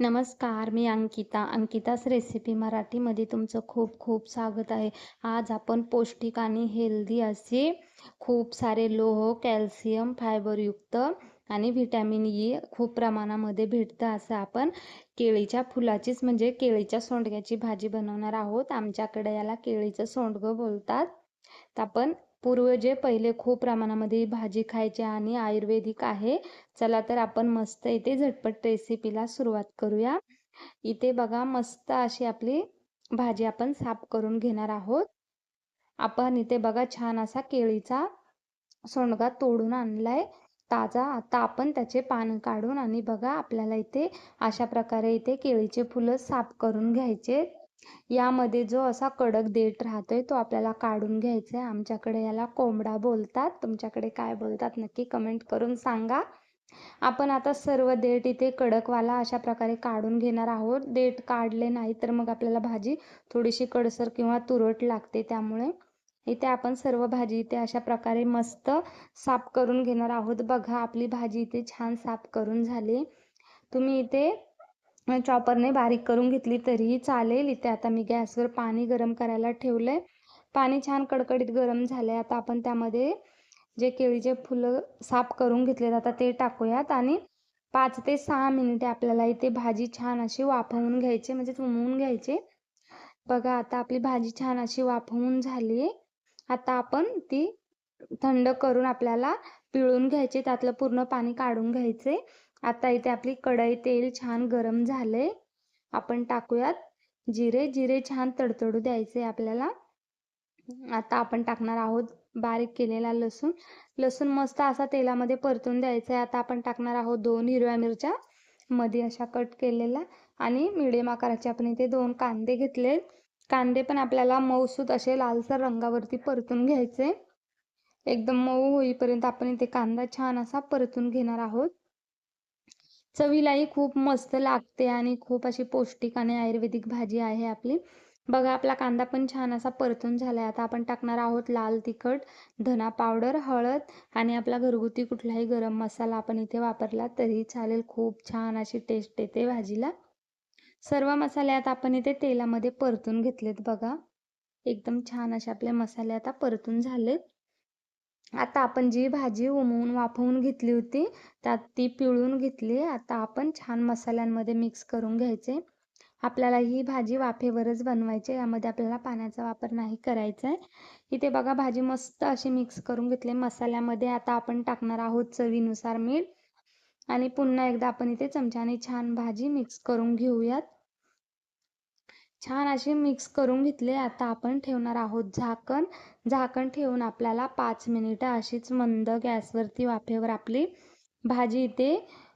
नमस्कार, मी अंकिता. अंकिता's रेसिपी मराठीमध्ये तुमचं खूप खूप स्वागत आहे. आज आपण पौष्टिक आणि हेल्दी असे खूप सारे लोह, कॅल्शियम, फायबरयुक्त आणि व्हिटॅमिन ई खूप प्रमाणामध्ये भेटतं असं आपण केळीच्या फुलाचीच म्हणजे केळीच्या सोंडग्याची भाजी बनवणार आहोत. आमच्याकडे याला केळीचं सोंडगं बोलतात. तर आपण पूर्वजे पहिले खूप प्रमाणामध्ये ही भाजी खायचे आणि आयुर्वेदिक आहे. चला तर आपण मस्त इथे झटपट रेसिपीला सुरुवात करूया. इथे बघा मस्त अशी आपली भाजी आपण साफ करून घेणार आहोत. आपण इथे बघा छान असा केळीचा सोंडगा तोडून आणलाय ताजा. आता आपण त्याचे पान काढून आणि बघा आपल्याला इथे अशा प्रकारे इथे केळीचे फुलं साफ करून घ्यायचे. यामध्ये जो असा कडक देठ राहतोय तो आपल्याला काढून घ्यायचा आहे. आमच्याकडे याला कोंबडा बोलतात. तुमच्याकडे काय बोलतात नक्की कमेंट करून सांगा. आपण आता सर्व देठ इथे कडकवाला अशा प्रकारे काढून घेणार आहोत. देठ काढले नाही तर मग आपल्याला भाजी थोडीशी कडसर किंवा तुरट लागते. त्यामुळे इथे आपण सर्व भाजी इथे अशा प्रकारे मस्त साफ करून घेणार आहोत. बघा आपली भाजी इथे छान साफ करून झाली. तुम्ही इथे चॉपरने बारीक करून घेतली तरीही चालेल. इथे आता मी गॅसवर पाणी गरम करायला ठेवलंय. पाणी छान कडकडीत गरम झालंय. आता आपण त्यामध्ये जे केळीचे फुलं साफ करून घेतलेत आता ते टाकूयात आणि 5 ते 6 मिनिटे आपल्याला इथे भाजी छान अशी वाफवून घ्यायची म्हणजे उमवून घ्यायची. बघा आता आपली भाजी छान अशी वाफवून झाली आहे. आता आपण ती थंड करून आपल्याला पिळून घ्यायचे, त्यातलं पूर्ण पाणी काढून घ्यायचे. आता इथे आपली कढई तेल छान गरम झाले. आपण टाकूयात जिरे. जिरे छान तडतडू द्यायचे आपल्याला. आता आपण टाकणार आहोत बारीक केलेला लसूण. लसूण मस्त असा तेलामध्ये परतून द्यायचा आहे. आता आपण टाकणार आहोत 2 हिरव्या मिरच्या मध्ये अशा कट केलेल्या आणि मिडियम आकाराचे आपण इथे 2 कांदे घेतले. कांदे पण आपल्याला मऊसूत असे लालसर रंगावरती परतून घ्यायचे. एकदम मऊ होईपर्यंत आपण इथे कांदा छान असा परतून घेणार आहोत. चवीलाही खूप मस्त लागते आणि खूप अशी पौष्टिक आणि आयुर्वेदिक भाजी आहे आपली. बघा आपला कांदा पण छान असा परतून झालाय. आता आपण टाकणार आहोत लाल तिखट, धना पावडर, हळद आणि आपला घरगुती कुठलाही गरम मसाला आपण इथे वापरला तरी चालेल. खूप छान अशी टेस्ट येते भाजीला. सर्व मसाले आता आपण इथे तेलामध्ये परतून घेतलेत बघा. एकदम छान असे आपले मसाले आता परतून झालेत. आता आपण जी भाजी उमवून वाफवून घेतली होती त्यात ती पिळून घेतली. आता आपण छान मसाल्यांमध्ये मिक्स करून घ्यायचे. आपल्याला ही भाजी वाफेवरच बनवायची, यामध्ये आपल्याला पाण्याचा वापर नाही करायचा आहे. इथे बघा भाजी मस्त अशी मिक्स करून घेतली मसाल्यामध्ये. आता आपण टाकणार आहोत चवीनुसार मीठ आणि पुन्हा एकदा आपण इथे चमच्याने छान भाजी मिक्स करून घेऊयात. छान अशी मिक्स करून घेतले. आता आपण ठेवणार आहोत झाकण. झाकण ठेवून आपल्याला 5 मिनिटं अशीच मंद गॅसवरती वाफेवर आपली भाजी इथे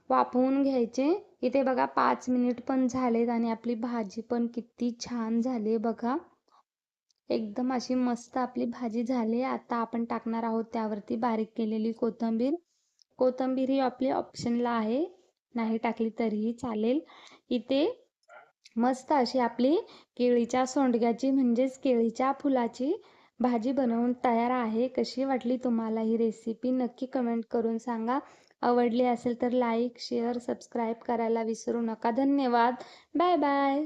वाफवून घ्यायचे. इथे बघा 5 मिनिट पण झालेत आणि आपली भाजी पण किती छान झाली बघा. एकदम अशी मस्त आपली भाजी झाली. आता आपण टाकणार आहोत त्यावरती बारीक केलेली कोथिंबीर. कोथिंबीर ही आपली ऑप्शनला आहे, नाही टाकली तरीही चालेल. इथे मस्त अशी आपली केळीच्या सोंडग्याची म्हणजेच केळीच्या फुलाची भाजी बनवून तयार आहे. कशी वाटली तुम्हाला ही रेसिपी नक्की कमेंट करून सांगा. आवडली असेल तर लाईक, शेअर, सबस्क्राईब करायला विसरू नका. धन्यवाद. Bye bye.